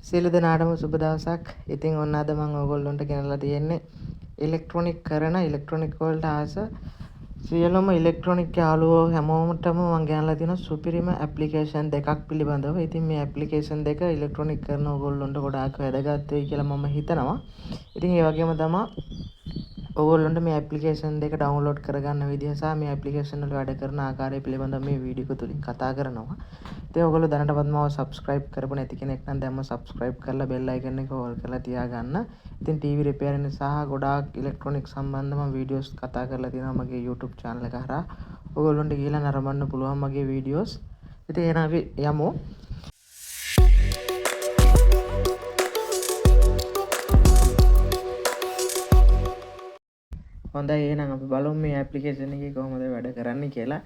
සියලු දෙනාටම සුබ දවසක්. ඉතින් ඔන්න අද මම ඕගොල්ලන්ට ගෙනල්ලා තියෙන්නේ ඉලෙක්ට්‍රොනික කරන ඉලෙක්ට්‍රොනික වලට ආස සියලුම ඉලෙක්ට්‍රොනික යාළුවෝ හැමෝටම මම ගෙනල්ලා තියෙන සුපිරිම ඇප්ලිකේෂන් දෙකක් පිළිබඳව. ඉතින් මේ ඇප්ලිකේෂන් දෙක ඉලෙක්ට්‍රොනික කරන ඕගොල්ලන්ට ගොඩාක් වැදගත් වෙයි කියලා මම හිතනවා. ඉතින් ඒ වගේම තමයි ඕගොල්ලන්ට මේ ඇප්ලිකේෂන් දෙක ඩවුන්ලෝඩ් කරගන්න විදිහ සහ මේ ඇප්ලිකේෂන් වල වැඩ කරන ආකාරය පිළිබඳව මේ වීඩියෝ තුලින් කතා කරනවා. ඉතින් ඔයගොල්ලෝ දැනටවත් මාව subscribe කරපු නැති කෙනෙක් නම් දැන්ම subscribe කරලා bell icon එක all කරලා තියාගන්න. ඉතින් TV repairing සහ ගොඩාක් ඉලෙක්ට්‍රොනික සම්බන්ධ මම වීඩියෝස් කතා කරලා තියෙනවා මගේ YouTube channel එක හරහා. ඔයගොල්ලන්ට ගිහලා නරඹන්න පුළුවන් මගේ වීඩියෝස්. ඉතින් එහෙනම් අපි යමු. හොඳයි එහෙනම් අපි බලමු මේ ඇප්ලිකේෂන් එකේ කොහොමද වැඩ කරන්නේ කියලා.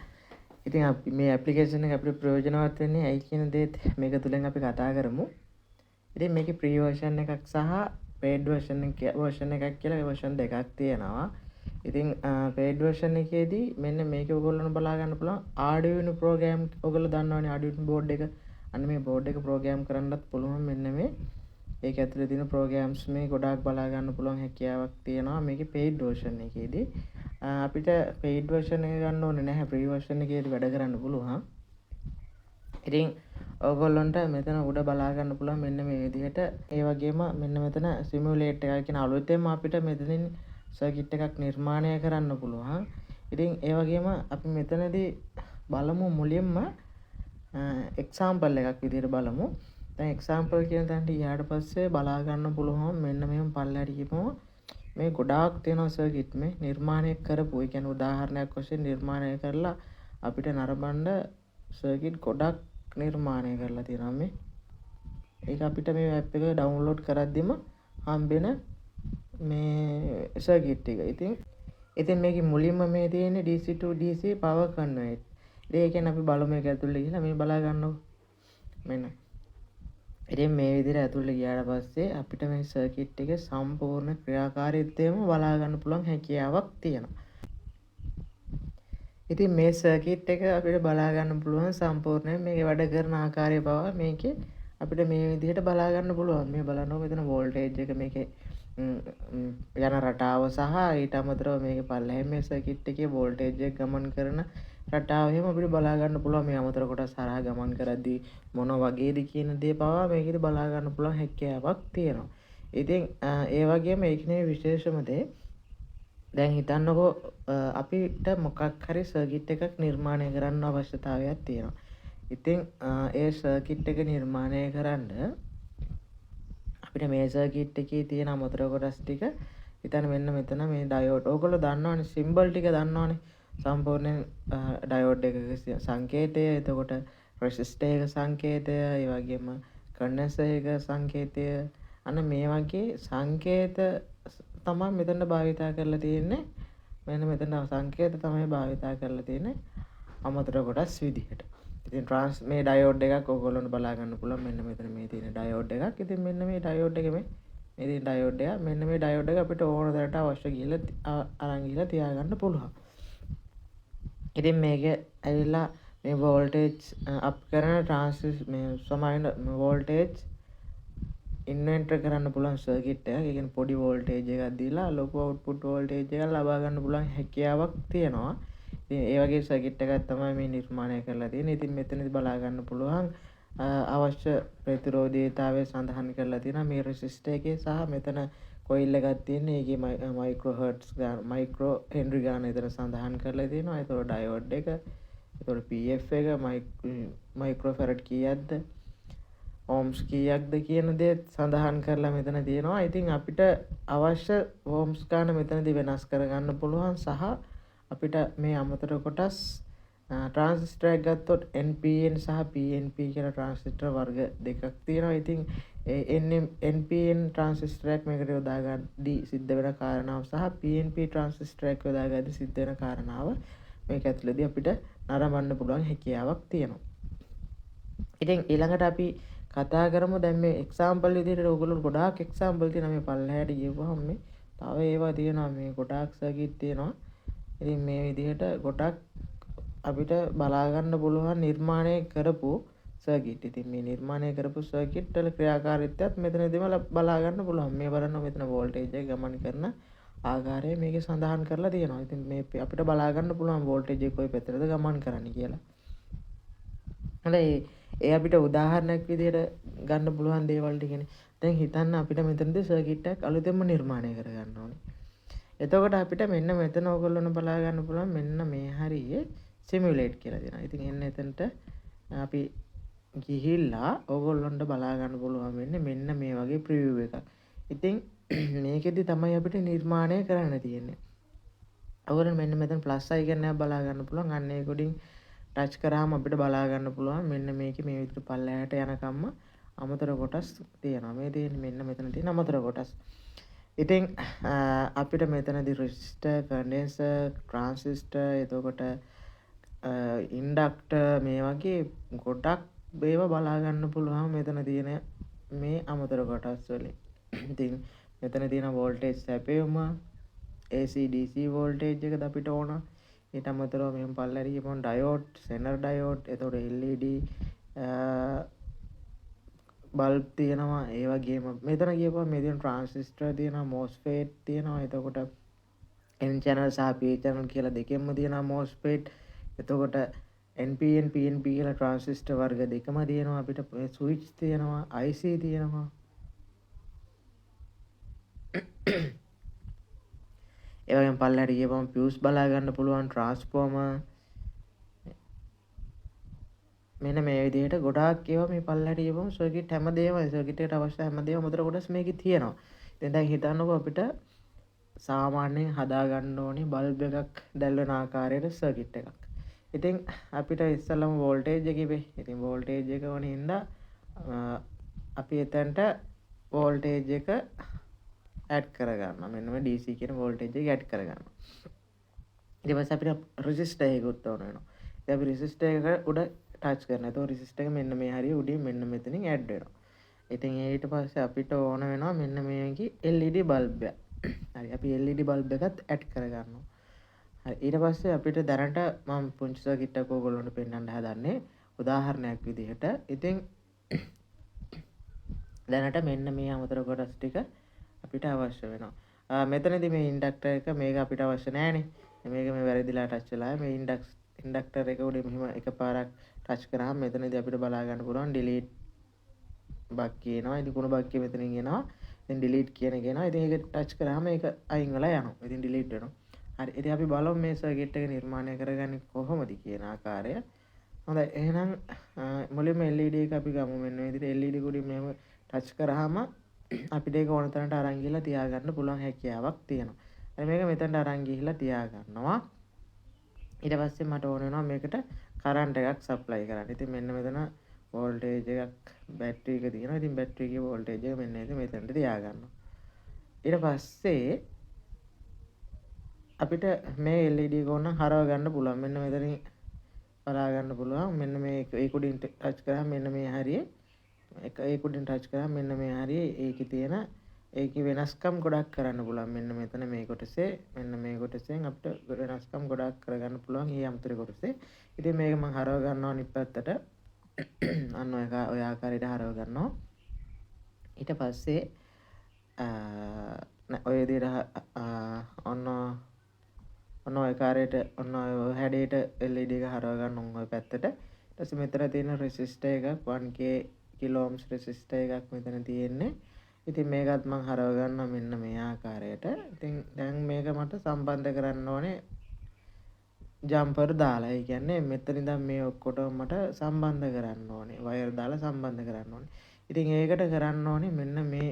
ඉතින් අපි මේ ඇප්ලිකේෂන් එක අපිට ප්‍රයෝජනවත් වෙන්නේ ඇයි කියන දේත් මේක තුලින් අපි කතා කරමු. ඉතින් මේකේ free version එකක් සහ paid version එකක් කියලා version දෙකක් තියෙනවා. ඉතින් paid version එකේදී මෙන්න මේක ඔයගොල්ලෝ බලා ගන්න පුළුවන් Arduino program ඔයගොල්ලෝ දන්නවනේ Arduino board එක. අන්න මේ board එක program කරන්නත් පුළුවන් මෙන්න මේ ඒක ඇතුලේ තියෙන programs මේ ගොඩාක් බලා ගන්න පුළුවන් හැකියාවක් තියෙනවා මේකේ paid version එකේදී. අපිට paid version එක ගන්න ඕනේ නැහැ free version එකේදී වැඩ කරන්න පුළුවන්. ඉතින් ඔයගොල්ලන්ට මෙතන උඩ බලා ගන්න පුළුවන් මෙන්න මේ විදිහට. ඒ වගේම මෙන්න මෙතන simulate එකයි කියන අලුතෙන්ම අපිට මෙතනින් circuit එකක් නිර්මාණය කරන්න පුළුවන්. ඉතින් ඒ වගේම අපි මෙතනදී බලමු මුලින්ම example එකක් විදිහට බලමු. දැන් example කියන තැනට ගියාට පස්සේ බලා ගන්න පුළුවන් මෙන්න මෙහෙම පල්ලෙහාට ගිහම මේ ගොඩාක් තියෙනවා circuit මේ නිර්මාණය කරපු. ඒ කියන්නේ උදාහරණයක් වශයෙන් නිර්මාණය කරලා අපිට නරඹන්න circuit ගොඩක් නිර්මාණය කරලා තියෙනවා මේ. ඒක අපිට මේ app එක download කරද්දිම හම්බෙන මේ circuit එක. ඉතින් මේකේ මුලින්ම මේ තියෙන්නේ DC to DC power convert. ඒ කියන්නේ අපි බලමු මේක ඇතුළේ ගිහලා මේ බලා ගන්නකො. මෙන්න. ඉතින් මේ විදිහට ඇතුළේ ගියාට පස්සේ අපිට මේ circuit එකේ සම්පූර්ණ ක්‍රියාකාරීත්වයම බලා ගන්න පුළුවන් හැකියාවක් තියෙනවා. ඉතින් මේ circuit එක අපිට බලා ගන්න පුළුවන් සම්පූර්ණයෙන් මේකේ වැඩ කරන ආකාරය බව මේකේ අපිට මේ විදිහට බලා ගන්න පුළුවන්. මේ බලනවා මෙතන voltage එක මේකේ යන රටාව සහ ඊට අමතරව මේකේ පල්ලෙහාම මේ circuit එකේ voltage එක ගමන් කරන රටාව එහෙම අපිට බලා ගන්න පුළුවන්. මේ අමතර කොටස් හරහා ගමන් කරද්දී මොන වගේද කියන දේ පවා මේකෙදි බලා ගන්න පුළුවන් හැකියාවක් තියෙනවා. ඉතින් ඒ වගේම ඒකනේ විශේෂම දේ දැන් හිතන්නකෝ අපිට මොකක් හරි සර්කිට් එකක් නිර්මාණය කරන්න අවශ්‍යතාවයක් තියෙනවා. ඉතින් ඒ සර්කිට් එක නිර්මාණය කරන්න අපිට මේ සර්කිට් එකේ තියෙන අමතර කොටස් ටික හිතන්න මෙන්න මෙතන මේ ඩයෝඩ්. ඕගොල්ලෝ දන්නවනේ සිම්බල් ටික දන්නවනේ. සම්පූර්ණයෙන් ඩයෝඩ් එකක සංකේතය, එතකොට රෙසිස්ටර් එක සංකේතය, ඒ වගේම කන්ඩෙන්සර් එක සංකේතය. අන්න මේ වගේ සංකේත තමයි මෙතන භාවිතා කරලා තියෙන්නේ. මෙන්න මෙතන සංකේත තමයි භාවිතා කරලා තියෙන්නේ අමතර කොටස් විදිහට. ඉතින් මේ ඩයෝඩ් එකක් ඔයගොල්ලොන්ට බලා ගන්න පුළුවන්. මෙන්න මෙතන මේ තියෙන ඩයෝඩ් එකක්. ඉතින් මෙන්න මේ ඩයෝඩ් එක මේ තියෙන ඩයෝඩ් එක. මෙන්න මේ ඩයෝඩ් එක අපිට ඕන දරට අවශ්‍ය ගිහලා අරන් ගිහලා තියාගන්න පුළුවන්. ඉතින් මේක ඇවිල්ලා මේ වෝල්ටේජ් අප් කරන මේ සමාන වෝල්ටේජ් ඉන්වෙන්ටර් කරන්න පුළුවන් සර්කිට් එකක්. ඒ කියන්නේ පොඩි වෝල්ටේජ් එකක් දීලා ලොකු අවුට්පුට් වෝල්ටේජ් එකක් ලබා ගන්න පුළුවන් හැකියාවක් තියෙනවා. ඉතින් ඒ වගේ සර්කිට් එකක් තමයි මේ නිර්මාණය කරලා තියෙන්නේ. ඉතින් මෙතනදී බලා ගන්න පුළුවන් අවශ්‍ය ප්‍රතිරෝධීතාවය සඳහන් කරලා තියෙනවා මේ රෙසිස්ටර් එකේ සහ මෙතන කොයිල් එකක් තියෙන්නේ. ඒකේ මයික්‍රෝ හර්ට්ස් ගාන මයික්‍රෝ හෙන්රි ගාන විතර සඳහන් කරලා තියෙනවා. ඒතකොට ඩයෝඩ් එක, ඒතකොට PF එක මයික්‍රෝ ෆැරඩ් කීයක්ද, ඕම්ස් කීයක්ද කියන දේ සඳහන් කරලා මෙතන තියෙනවා. ඉතින් අපිට අවශ්‍ය ඕම්ස් ගාන මෙතනදී වෙනස් කරගන්න පුළුවන් සහ අපිට මේ අමතර කොටස් ට්‍රාන්සිස්ටර් එක ගත්තොත් NPN සහ PNP කියලා ට්‍රාන්සිස්ටර් වර්ග දෙකක් තියෙනවා. ඉතින් NPN ට්‍රාන්සිස්ටර් එක මේකට යොදා ගන්නදී සිද්ධ වෙන කාරණාව සහ PNP ට්‍රාන්සිස්ටර් එක යොදා ගන්නදී සිද්ධ වෙන කාරණාව මේක ඇතුළේදී අපිට නරඹන්න පුළුවන් හැකියාවක් තියෙනවා. ඉතින් ඊළඟට අපි කතා කරමු දැන් මේ එක්සැම්පල් විදිහට ඔයගොල්ලෝ ගොඩාක් එක්සැම්පල් තියෙනවා මේ පල්ලෙහාට ගියපුවාම මේ තව ඒවා තියෙනවා මේ ගොඩාක් සර්කිට් තියෙනවා. ඉතින් මේ විදිහට ගොඩක් අපිට බලා ගන්න පුළුවන් නිර්මාණය කරපු සර්කිට්. ඉතින් මේ නිර්මාණය කරපු සර්කිට් වල ක්‍රියාකාරීත්වයත් මෙතනදීම බලා ගන්න පුළුවන්. මේ බලන්න මෙතන වෝල්ටේජ් එක ගමන් කරන ආකාරය මේකේ සඳහන් කරලා තියෙනවා. ඉතින් මේ අපිට බලා ගන්න පුළුවන් වෝල්ටේජ් එක කොයි පැත්තටද ගමන් කරන්නේ කියලා. හොඳයි. ඒ අපිට උදාහරණයක් විදිහට ගන්න පුළුවන් දේවල් ටිකනේ. දැන් හිතන්න අපිට මෙතනදී සර්කිට් එකක් අලුතෙන්ම නිර්මාණය කර ගන්න ඕනේ. එතකොට අපිට මෙන්න මෙතන ඕගොල්ලොන්ට බලා ගන්න පුළුවන් මෙන්න මේ හරියේ සිමියුලේට් කියලා දෙනවා. ඉතින් එන්න එතනට අපි ගිහිල්ලා ඕගොල්ලොන්ට බලා ගන්න පුළුවන් වෙන්නේ මෙන්න මේ වගේ ප්‍රිවිව් එකක්. ඉතින් මේකෙදි තමයි අපිට නිර්මාණය කරන්න තියෙන්නේ. ඕගොල්ලන් මෙන්න මෙතන ප්ලස් අයිකන් එක බලා ගන්න පුළුවන්. අන්න ඒක උඩින් ටච් කරාම අපිට බලා ගන්න පුළුවන් මෙන්න මේකේ මේ විදිහට පල්ලෙහාට යනකම්ම අමතර කොටස් තියෙනවා. මේ තියෙන්නේ මෙන්න මෙතන තියෙන අමතර කොටස්. ඉතින් අපිට මෙතනදී රෙසිස්ටර්, කන්ඩෙන්සර්, ට්‍රාන්සිස්ටර්, එතකොට ඉන්ඩක්ටර් මේ වගේ ගොඩක් ඒවා බලා ගන්න පුළුවන් මෙතන තියෙන මේ අමතර කොටස් වලින්. ඉතින් මෙතන තියෙන වෝල්ටේජ් සැපයුම AC DC වෝල්ටේජ් එකද අපිට ඕන. ඊට අමතරව මෙහෙම පල්ලෙහාට ගියපම ඩයෝඩ්, සෙනර් ඩයෝඩ්, එතකොට LED බල්බ් තියෙනවා. ඒ වගේම මෙතන ගියපම මේ තියෙන ට්‍රාන්සිස්ටර් තියෙනවා, MOSFET තියෙනවා. එතකොට N channel සහ P channel කියලා දෙකෙන්ම තියෙනවා MOSFET. එතකොට NPN PNP කියලා ට්‍රාන්සිස්ටර් වර්ග දෙකම තියෙනවා. අපිට ස්විච් තියෙනවා, IC තියෙනවා. ඒ වගේම පල්ලෙහාට ගියපම ෆියුස් බලා ගන්න පුළුවන්, ට්‍රාන්ස්ෆෝමර්. මෙන්න මේ විදිහට ගොඩාක් ඒවා මේ පල්ලෙහාට ගියපම සර්කිට් හැමදේම සර්කිට් එකට අවශ්‍ය හැමදේම මුතර කොටස් මේකේ තියෙනවා. ඉතින් දැන් හිතන්නකෝ අපිට සාමාන්‍යයෙන් හදා ගන්න ඕනේ බල්බ් එකක් දැල්වෙන ආකාරයට සර්කිට් එකක්. ඉතින් අපිට ඉස්සෙල්ලම වෝල්ටේජ් එක ඉබේ. ඉතින් වෝල්ටේජ් එක වුණේ හින්දා අපි එතනට වෝල්ටේජ් එක ඇඩ් කරගන්නවා. මෙන්න මේ DC කියන වෝල්ටේජ් එක ඇඩ් කරගන්නවා. ඊට පස්සේ අපිට රෙසිස්ටර් එකකුත් ඕන වෙනවා. ඉතින් අපි රෙසිස්ටර් එක උඩ ටච් කරනවා. එතකොට රෙසිස්ටර් එක මෙන්න මේ හරිය උඩින් මෙන්න මෙතනින් ඇඩ් වෙනවා. ඉතින් ඊට පස්සේ අපිට ඕන වෙනවා මෙන්න මේකේ LED බල්බ් එක. හරි. අපි LED බල්බ් එකත් ඇඩ් කරගන්නවා. හරි. ඊට පස්සේ අපිට දැනට මම පුංචි සර්කිට් එකක් ඕගොල්ලන්ට පෙන්නන්න හදන්නේ උදාහරණයක් විදිහට. ඉතින් දැනට මෙන්න මේ අමතර කොටස් ටික අපිට අවශ්‍ය වෙනවා. මෙතනදී මේ ඉන්ඩක්ටර් එක මේක අපිට අවශ්‍ය නැහැනේ. මේක මේ වැරදිලා ටච් වෙලා මේ ඉන්ඩක්ටර් එක උඩ මෙහෙම එකපාරක් ටච් කරාම මෙතනදී අපිට බලා ගන්න පුළුවන් ඩිලීට් බක් කියනවා. ඉතින් කුණු බක්කේ මෙතනින් එනවා. ඉතින් ඩිලීට් කියන එක එනවා. ඉතින් ඒක ටච් කරාම ඒක අයින් වෙලා යනවා. ඉතින් ඩිලීට් වෙනවා. හරි. ඉතින් අපි බලමු මේ සර්කිට් එක නිර්මාණය කරගන්නේ කොහොමද කියන ආකාරය. හොඳයි. එහෙනම් මුලින්ම LED එක අපි ගමු. මෙන්න මේ විදිහට LED කුඩින් මෙහෙම ටච් කරාම අපිට ඒක ඕන තරමට අරන් ගිහලා තියාගන්න පුළුවන් හැකියාවක් තියෙනවා. හරි. මේක මෙතනට අරන් ගිහලා තියාගන්නවා. ඊට පස්සේ මට ඕන වෙනවා මේකට කරන්ට් එකක් සප්ලයි කරන්න. ඉතින් මෙන්න මෙතන වෝල්ටේජ් එකක් බැටරි එක තියෙනවා. ඉතින් බැටරි එකේ වෝල්ටේජ් එක මෙන්න ඉතින් මෙතනට තියාගන්නවා. ඊට පස්සේ අපිට මේ LED එක ඕන හරව ගන්න පුළුවන්. මෙන්න මෙතනින් බලා ගන්න පුළුවන්. මෙන්න මේ ඒක උඩින් ටච් කරාම මෙන්න මේ හරියේ ඒක උඩින් ටච් කරාම මෙන්න මේ හරියේ ඒකේ තියෙන ඒකේ වෙනස්කම් ගොඩක් කරන්න පුළුවන්. මෙන්න මෙතන මේ කොටසේ මෙන්න මේ කොටසෙන් අපිට වෙනස්කම් ගොඩක් කරගන්න පුළුවන් මේ අමතර කොටසේ. ඉතින් මේක මම හරව ගන්නවා අනිත් පැත්තට. අන්න ඔය ආකාරයට හරව ගන්නවා. ඊට පස්සේ ඔය විදිහට ඔන්න ඔය ආකාරයට ඔන්න ඔය හැඩයට LED එක හරව ගන්න ඔය පැත්තට. ඊට පස්සේ මෙතන තියෙන රෙසිස්ටර් එකක් 1K කිලෝ ohms රෙසිස්ටර් එකක් මෙතන තියෙන්නේ. ඉතින් මේකත් මම හරව ගන්නවා මෙන්න මේ ආකාරයට. ඉතින් දැන් මේක මට සම්බන්ධ කරන්න ඕනේ ජම්පර් දාලා. ඒ කියන්නේ මෙතන ඉඳන් මේ ඔක්කොටම මට සම්බන්ධ කරන්න ඕනේ. වයර් දාලා සම්බන්ධ කරන්න ඕනේ. ඉතින් ඒකට කරන්න ඕනේ මෙන්න මේ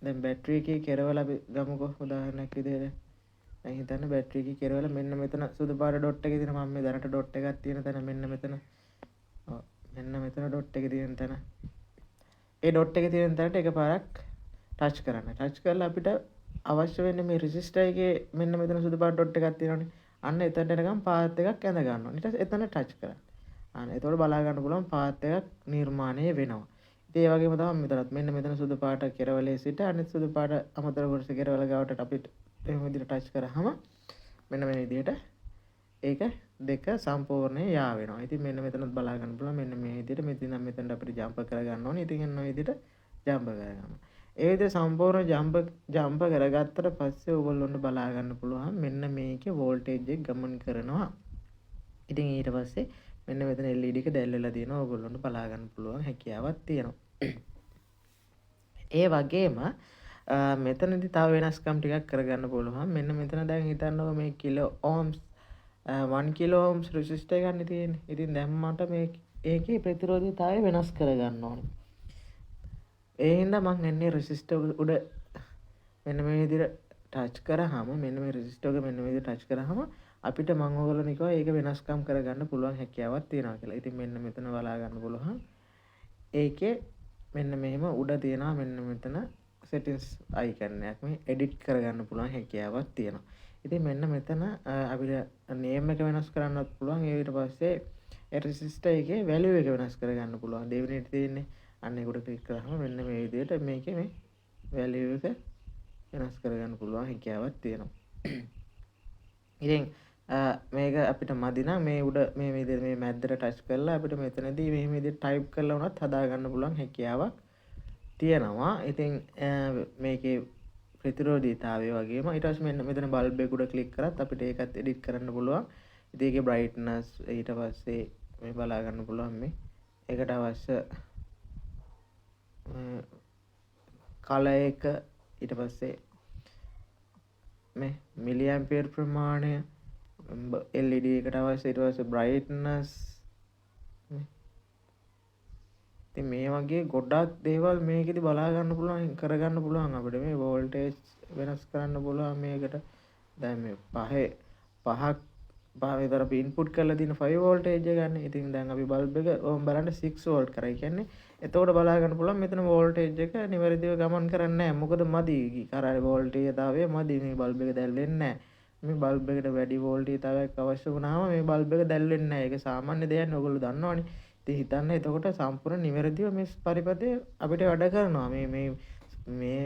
දැන් බැටරි එකේ කෙරවල අපි ගමුකෝ උදාහරණයක් විදිහට. දැන් හිතන්න බැටරි එකේ කෙරවල මෙන්න මෙතන සුදු පාට ඩොට් එකේ තියෙන මම මේ දැනට ඩොට් එකක් තියෙන තැන මෙන්න මෙතන. ඔව් මෙන්න මෙතන ඩොට් එකේ තියෙන තැන. ඒ ඩොට් එකේ තියෙන තැනට එකපාරක් ටච් කරන්න. ටච් කරලා අපිට අවශ්‍ය වෙන්නේ මේ රෙසිස්ටර් එකේ මෙන්න මෙතන සුදු පාට ඩොට් එකක් තියෙනවනේ. අන්න එතනට එනකම් පාත් එකක් ඇඳ ගන්නවා. ඊට පස්සේ එතන ටච් කරන්න. අන්න එතකොට බලා ගන්න පුළුවන් පාත් එකක් නිර්මාණය වෙනවා. ඉතින් ඒ වගේම තමයි මෙතනත් මෙන්න මෙතන සුදු පාට කෙරවලේ සිට අනිත් සුදු පාට අමතර කොටස කෙරවල ගාවට අපිට එහෙම විදිහට ටච් කරාම මෙන්න මේ විදිහට ඒක දෙක සම්පූර්ණයෙන් යා වෙනවා. ඉතින් මෙන්න මෙතනත් බලා ගන්න පුළුවන් මෙන්න මේ විදිහට මෙතන මෙතනට අපිට ජම්ප් කරගන්න ඕනේ. ඉතින් එන්න විදිහට ජම්ප් කරගන්නවා. ඒ විදිහට සම්පූර්ණ ජම්ප් කරගත්තට පස්සේ ඕගොල්ලොන්ට බලා ගන්න පුළුවන් මෙන්න මේකේ වෝල්ටේජ් එක ගමන් කරනවා. ඉතින් ඊට පස්සේ මෙන්න මෙතන LED එක දැල් වෙලා තියෙනවා. ඕගොල්ලොන්ට බලා ගන්න පුළුවන් හැකියාවක් තියෙනවා. ඒ වගේම මෙතනදී තව වෙනස්කම් ටිකක් කරගන්න පුළුවන්. මෙන්න මෙතන දැන් හිතන්නකො මේ kilo ohms 1 kilo ohms resistor එකක් තියෙන්නේ. ඉතින් දැන් මට මේ ඒකේ ප්‍රතිරෝධීතාවය වෙනස් කරගන්න ඕනේ. ඒ හින්දා මම එන්නේ රෙසිස්ටර් උඩ මෙන්න මේ විදිහට ටච් කරාම මෙන්න මේ රෙසිස්ටර් එක මෙන්න මේ විදිහට ටච් කරාම අපිට මම ඕගොල්ලෝ නිකවා ඒක වෙනස්කම් කරගන්න පුළුවන් හැකියාවක් තියෙනවා කියලා. ඉතින් මෙන්න මෙතන බලා ගන්න පුළුවන්. ඒකේ මෙන්න මෙහෙම උඩ තියෙනවා මෙන්න මෙතන settings icon එකක් මේ edit කරගන්න පුළුවන් හැකියාවක් තියෙනවා. ඉතින් මෙන්න මෙතන අපිට name එක වෙනස් කරන්නත් පුළුවන්. ඊට පස්සේ ඒ resistor එකේ value එක වෙනස් කරගන්න පුළුවන්. දෙවෙනි එක තියෙන්නේ අන්න ඒකට ක්ලික් කරාම මෙන්න මේ විදිහට මේකේ මේ value එක වෙනස් කරගන්න පුළුවන් හැකියාවක් තියෙනවා. ඉතින් මේක අපිට මදි නම් මේ උඩ මේ විදිහට මේ මැද්දට ටච් කරලා අපිට මෙතනදී මේ විදිහට ටයිප් කරලා උනත් හදා ගන්න පුළුවන් හැකියාවක් තියෙනවා. ඉතින් මේකේ ප්‍රතිරෝධීතාවය වගේම ඊට පස්සේ මෙන්න මෙතන බල්බ් එක උඩ ක්ලික් කරත් අපිට ඒකත් එඩිට් කරන්න පුළුවන්. ඉතින් ඒකේ brightness ඊට පස්සේ මේ බලා ගන්න පුළුවන් මේ ඒකට අවශ්‍ය color එක ඊට පස්සේ මේ මිලි ඇම්පියර් ප්‍රමාණය LED එකට අවශ්‍ය ඊට පස්සේ brightness ඉතින් මේ වගේ ගොඩක් දේවල් මේකෙදි බලා ගන්න පුළුවන් කරගන්න පුළුවන් අපිට මේ වෝල්ටේජ් වෙනස් කරන්න පුළුවන් මේකට දැන් මේ පහක් විතර අපි ඉන්පුට් කරලා තියෙන 5 වෝල්ටේජ් එක ගන්න. ඉතින් දැන් අපි බල්බ් එක ඕම් බලන්න 6 වෝල්ට් කරා. ඒ කියන්නේ එතකොට බලා ගන්න පුළුවන් මෙතන වෝල්ටේජ් එක නිවැරදිව ගමන් කරන්නේ නැහැ. මොකද මදි කරාරේ වෝල්ටේජතාවය මදි මේ බල්බ් එක දැල් වෙන්නේ නැහැ. මේ බල්බ් එකට වැඩි වෝල්ටේජතාවයක් අවශ්‍ය වුණාම මේ බල්බ් එක දැල් වෙන්නේ නැහැ. ඒක සාමාන්‍ය දෙයක් නේ ඔයගොල්ලෝ දන්නවනේ. ඉතින් හිතන්න එතකොට සම්පූර්ණ නිවැරදිව මේ පරිපථය අපිට වැඩ කරනවා. මේ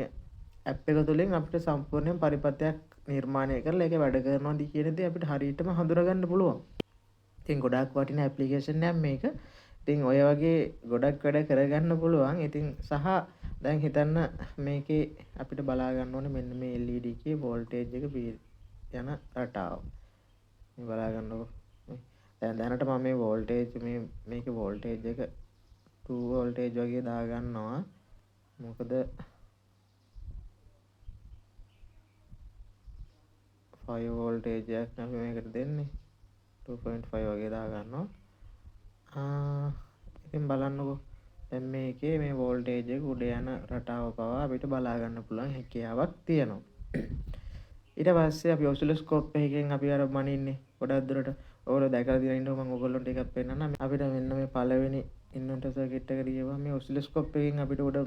ඇප් එක තුළින් අපිට සම්පූර්ණයෙන් පරිපථයක් නිර්මාණය කරලා ඒක වැඩ කරනවාද කියන දේ අපිට හරියටම හඳුනා ගන්න පුළුවන්. ඉතින් ගොඩාක් වටින ඇප්ලිකේෂන් එකක් මේක. ඉතින් ඔය වගේ ගොඩක් වැඩ කරගන්න පුළුවන්. ඉතින් සහ දැන් හිතන්න මේකේ අපිට බලා ගන්න ඕනේ මෙන්න මේ LED එකේ වෝල්ටේජ් එක යන රටාව. මේ බලා ගන්නකො. දැන් දැනට මම මේ වෝල්ටේජ් මේකේ වෝල්ටේජ් එක 2 වෝල්ටේජ් වගේ දා ගන්නවා. මොකද 5 වෝල්ටේජ් එකක් අපි මේකට දෙන්නේ 2.5 වගේ දා ගන්නවා. ඉතින් බලන්නකෝ දැන් මේකේ මේ වෝල්ටේජ් එක උඩ යන රටාව පවා අපිට බලා ගන්න පුළුවන් හැකියාවක් තියෙනවා. ඊට පස්සේ අපි ඔසිලොස්කෝප් එකකින් අපි අර මනින්නේ ගොඩක් දුරට ඔයගොල්ලෝ දැකලා තියෙන ඉන්නව මම ඔයගොල්ලන්ට එකක් පෙන්නන්නම්. අපිට මෙන්න මේ පළවෙනි ඉන්වර්ටර් සර්කිට් එකට ගියවම මේ ඔසිලොස්කෝප් එකකින් අපිට උඩ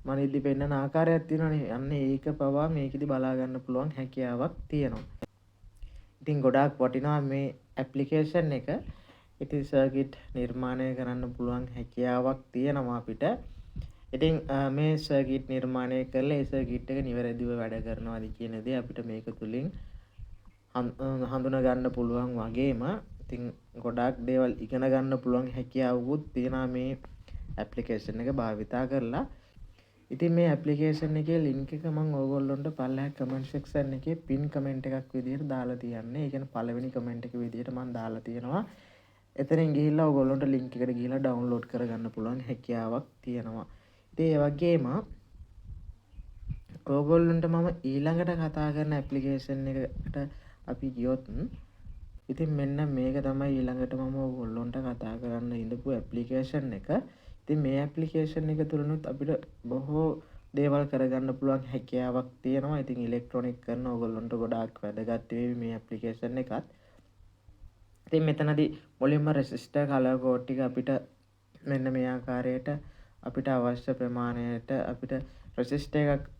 මනිද්දි පෙන්නන ආකාරයක් තියෙනවානේ. අන්න ඒක පවා මේකෙදි බලා ගන්න පුළුවන් හැකියාවක් තියෙනවා. ඉතින් ගොඩාක් වටිනවා මේ ඇප්ලිකේෂන් එක. ඉතින් සර්කිට් නිර්මාණය කරන්න පුළුවන් හැකියාවක් තියෙනවා අපිට. ඉතින් මේ සර්කිට් නිර්මාණය කරලා ඒ සර්කිට් එක නිවැරදිව වැඩ කරනවාද කියන දේ අපිට මේක තුලින් හඳුනා ගන්න පුළුවන් වගේම ඉතින් ගොඩාක් දේවල් ඉගෙන ගන්න පුළුවන් හැකියාවකුත් තියෙනවා මේ ඇප්ලිකේෂන් එක භාවිතා කරලා. ඉතින් මේ ඇප්ලිකේෂන් එකේ ලින්ක් එක මම ඕගොල්ලොන්ට පල්ලෙහා කමෙන්ට් සෙක්ෂන් එකේ පින් කමෙන්ට් එකක් විදිහට දාලා තියන්නේ. ඒ කියන්නේ පළවෙනි කමෙන්ට් එක විදිහට මම දාලා තියෙනවා. එතනින් ගිහිල්ලා ඕගොල්ලොන්ට ලින්ක් එකට ගිහිල්ලා ඩවුන්ලෝඩ් කරගන්න පුළුවන් හැකියාවක් තියෙනවා. ඉතින් ඒ වගේම ඕගොල්ලොන්ට මම ඊළඟට කතා කරන ඇප්ලිකේෂන් එකට අපි ගියොත් ඉතින් මෙන්න මේක තමයි ඊළඟට මම ඕගොල්ලොන්ට කතා කරන්න ඉඳපු ඇප්ලිකේෂන් එක. ඉතින් මේ ඇප්ලිකේෂන් එක තුලනුත් අපිට බොහෝ දේවල් කරගන්න පුළුවන් හැකියාවක් තියෙනවා. ඉතින් ඉලෙක්ට්‍රොනික කරන ඕගොල්ලොන්ට ගොඩාක් වැදගත් වෙයි මේ ඇප්ලිකේෂන් එකත්. ඉතින් මෙතනදී මුලින්ම රෙසිස්ටර් කලර් කෝඩ් ටික අපිට මෙන්න මේ ආකාරයට අපිට අවශ්‍ය ප්‍රමාණයට අපිට රෙසිස්ටර් එකක්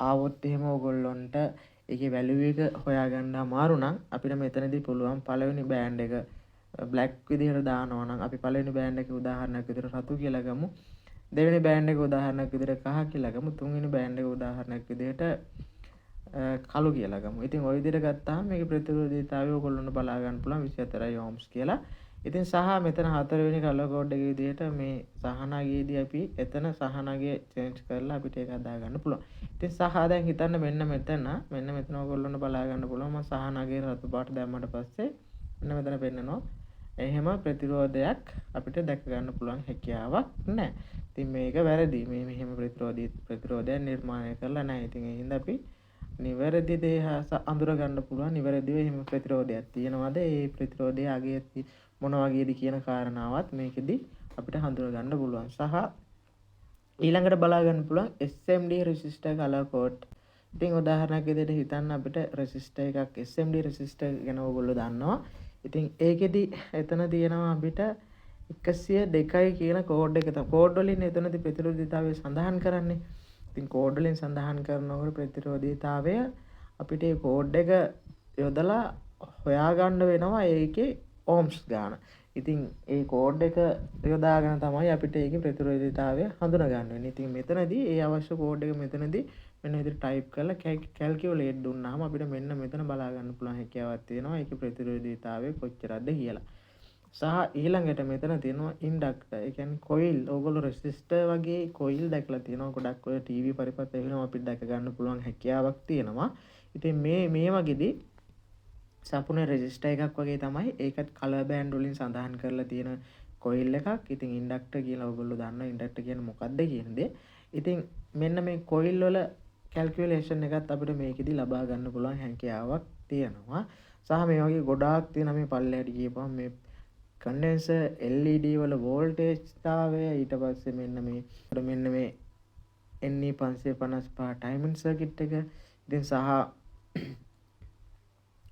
ආවොත් එහෙම ඕගොල්ලොන්ට ඒකේ වැලියු එක හොයාගන්න අමාරු නම් අපිට මෙතනදී පුළුවන් පළවෙනි බෑන්ඩ් එක බ්ලැක් විදිහට දානවා නම් අපි පළවෙනි බෑන්ඩ් එකේ උදාහරණයක් විදිහට රතු කියලා ගමු. දෙවෙනි බෑන්ඩ් එකේ උදාහරණයක් විදිහට කහ කියලා ගමු. තුන්වෙනි බෑන්ඩ් එකේ උදාහරණයක් විදිහට කළු කියලා ගමු. ඉතින් ওই විදිහට ගත්තාම මේකේ ප්‍රතිරෝධීතාවය ඔයගොල්ලන්ට බලා ගන්න පුළුවන් 24 ohms කියලා. ඉතින් සහ මෙතන හතරවෙනි කලර් කෝඩ් එකේ විදිහට මේ සහනගයේදී අපි එතන සහනගය චේන්ජ් කරලා අපිට ඒක හදා ගන්න පුළුවන්. ඉතින් සහ දැන් හිතන්න මෙන්න මෙතන ඔයගොල්ලන්ට බලා ගන්න පුළුවන් මම සහනගයේ රතු පාට දැම්මට පස්සේ මෙන්න මෙතන පෙන්නනවා. එහෙම ප්‍රතිරෝධයක් අපිට දැක ගන්න පුළුවන් හැකියාවක් නැහැ. ඉතින් මේක වැරදි. මේ මෙහෙම ප්‍රතිරෝධයක් නිර්මාණය කරලා නැහැ. ඉතින් ඒ හින්දා අපි නිවැරදි දේ අඳුර ගන්න පුළුවන්. නිවැරදිව එහෙම ප්‍රතිරෝධයක් තියෙනවද? ඒ ප්‍රතිරෝධයේ අගය මොන වගේද කියන කාරණාවත් මේකෙදි අපිට හඳුනා ගන්න පුළුවන්. සහ ඊළඟට බලා ගන්න පුළුවන් SMD resistor color code. ඉතින් උදාහරණයක් විදිහට හිතන්න අපිට resistor එකක් SMD resistor ගැන ඔයගොල්ලෝ දන්නවා. ඉතින් ඒකෙදි එතන තියෙනවා අපිට 102යි කියන කෝඩ් එක. කෝඩ් වලින් එතනදී ප්‍රතිරෝධීතාවය සඳහන් කරන්නේ. ඉතින් කෝඩ් වලින් සඳහන් කරනකොට ප්‍රතිරෝධීතාවය අපිට මේ කෝඩ් එක යොදලා හොයාගන්න වෙනවා ඒකේ ohms ගාන. ඉතින් ඒ කෝඩ් එක යොදාගෙන තමයි අපිට ඒකේ ප්‍රතිරෝධීතාවය හඳුනා ගන්න වෙන්නේ. ඉතින් මෙතනදී ඒ අවශ්‍ය කෝඩ් එක මෙතනදී මෙන්න විදිහට ටයිප් කරලා කැල්කියුලේට් දුන්නාම අපිට මෙන්න මෙතන බලා ගන්න පුළුවන් හැකියාවක් තියෙනවා ඒකේ ප්‍රතිරෝධීතාවය කොච්චරද කියලා. සහ ඊළඟට මෙතන තියෙනවා ඉන්ඩක්ටර්. ඒ කියන්නේ කොයිල්. ඕගොල්ලෝ රෙසිස්ටර් වගේ කොයිල් දැකලා තියෙනවා. ගොඩක් ඔය ටීවී පරිපත් එහෙම අපිට දැක ගන්න පුළුවන් හැකියාවක් තියෙනවා. ඉතින් මේ වගේදී සම්පූර්ණ රෙසිස්ටර් එකක් වගේ තමයි ඒකත් කලර් බෑන්ඩ් වලින් සඳහන් කරලා තියෙන කොයිල් එකක්. ඉතින් ඉන්ඩක්ටර් කියලා ඔයගොල්ලෝ දන්නවා ඉන්ඩක්ටර් කියන්නේ මොකක්ද කියන දේ. ඉතින් මෙන්න මේ කොයිල් වල කැල්කියුලේෂන් එකත් අපිට මේකෙදි ලබා ගන්න පුළුවන් හැකියාවක් තියෙනවා. සහ මේ වගේ ගොඩාක් තියෙන මේ පල්ලෙහාට ගියපුවම මේ කන්ඩෙන්සර් LED වල වෝල්ටේජ් තාවය ඊට පස්සේ මෙන්න මේ NE 555 ටයිමින් සර්කිට් එක. ඉතින් සහ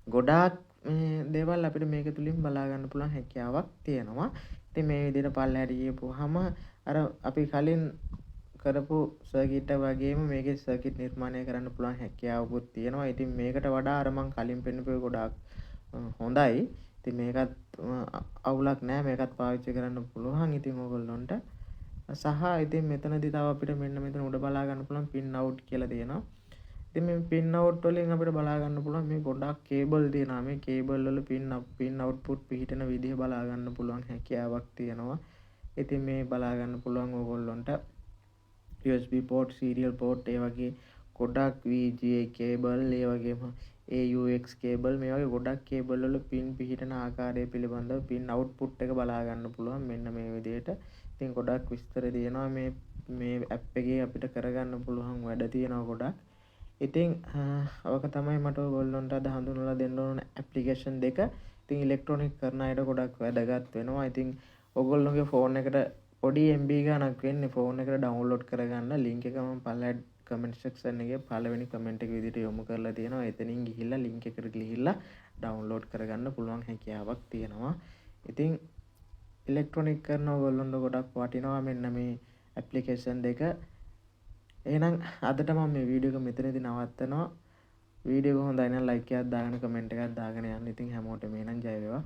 ගොඩාක් මේ දේවල් අපිට මේක තුලින් බලා ගන්න පුළුවන් හැකියාවක් තියෙනවා. ඉතින් මේ විදිහට පල්ලෙහාට ගියපුවාම අර අපි කලින් කරපු සර්කිට් එක වගේම මේකේ සර්කිට් නිර්මාණය කරන්න පුළුවන් හැකියාවකුත් තියෙනවා. ඉතින් මේකට වඩා අර මං කලින් පෙන්නපු ගොඩාක් හොඳයි. ඉතින් මේකත් අවුලක් නෑ. මේකත් පාවිච්චි කරන්න පුළුවන්. ඉතින් ඕගොල්ලොන්ට සහ ඉතින් මෙතනදී තව අපිට මෙන්න මෙතන උඩ බලා ගන්න පුළුවන් පින් අවුට් කියලා තියෙනවා. ඉතින් මේ පින් අවුට් වලින් අපිට බලා ගන්න පුළුවන් මේ ගොඩක් කේබල් තියෙනවා. මේ කේබල් වල පින් අවුට්පුට් පිහිටන විදිහ බලා ගන්න පුළුවන් හැකියාවක් තියෙනවා. ඉතින් මේ බලා ගන්න පුළුවන් ඕගොල්ලොන්ට USB port, serial port ඒ වගේ ගොඩක් VGA කේබල් ඒ වගේම AUX කේබල් මේ වගේ ගොඩක් කේබල් වල පින් පිහිටන ආකාරය පිළිබඳව පින් අවුට්පුට් එක බලා ගන්න පුළුවන් මෙන්න මේ විදිහට. ඉතින් ගොඩක් විස්තර තියෙනවා මේ ඇප් එකේ අපිට කරගන්න පුළුවන් වැඩ තියෙනවා ගොඩක්. ඉතින් ඔක තමයි මට ඔයගොල්ලන්ට අද හඳුන්වලා දෙන්න ඕන ඇප්ලිකේෂන් දෙක. ඉතින් ඉලෙක්ට්‍රොනික කරන අයට ගොඩක් වැදගත් වෙනවා. ඉතින් ඔයගොල්ලෝගේ ෆෝන් එකට පොඩි MB ගණක් වෙන්නේ ෆෝන් එකට ඩවුන්ලෝඩ් කරගන්න ලින්ක් එක මම පල්ලෙහාට කමෙන්ට් සෙක්ෂන් එකේ පළවෙනි කමෙන්ට් එක විදිහට යොමු කරලා තියෙනවා. එතනින් ගිහිල්ලා ලින්ක් එකට ගිහිල්ලා ඩවුන්ලෝඩ් කරගන්න පුළුවන් හැකියාවක් තියෙනවා. ඉතින් ඉලෙක්ට්‍රොනික කරන ඔයගොල්ලන්ට ගොඩක් වටිනවා මෙන්න මේ ඇප්ලිකේෂන් දෙක. එහෙනම් අදට මම මේ වීඩියෝ එක මෙතනදී නවත්තනවා. වීඩියෝ එක හොඳයි නම් ලයික් එකක් දාගෙන කමෙන්ට් එකක් දාගෙන යන්න. ඉතින් හැමෝටම එහෙනම් ජය වේවා.